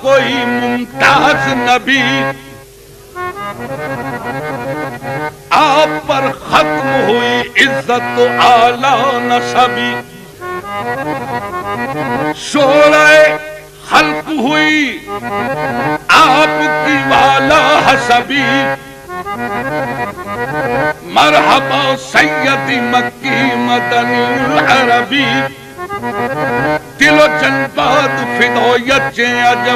کوئی ممتاز نبی، آپ پر ختم ہوئی عزت و اعلیٰ نسبی، شورائے خلق ہوئی آپ کی والا حسبی، مرحبا سیدی مکی مدنی العربی، دل و جنبات فدایت عجب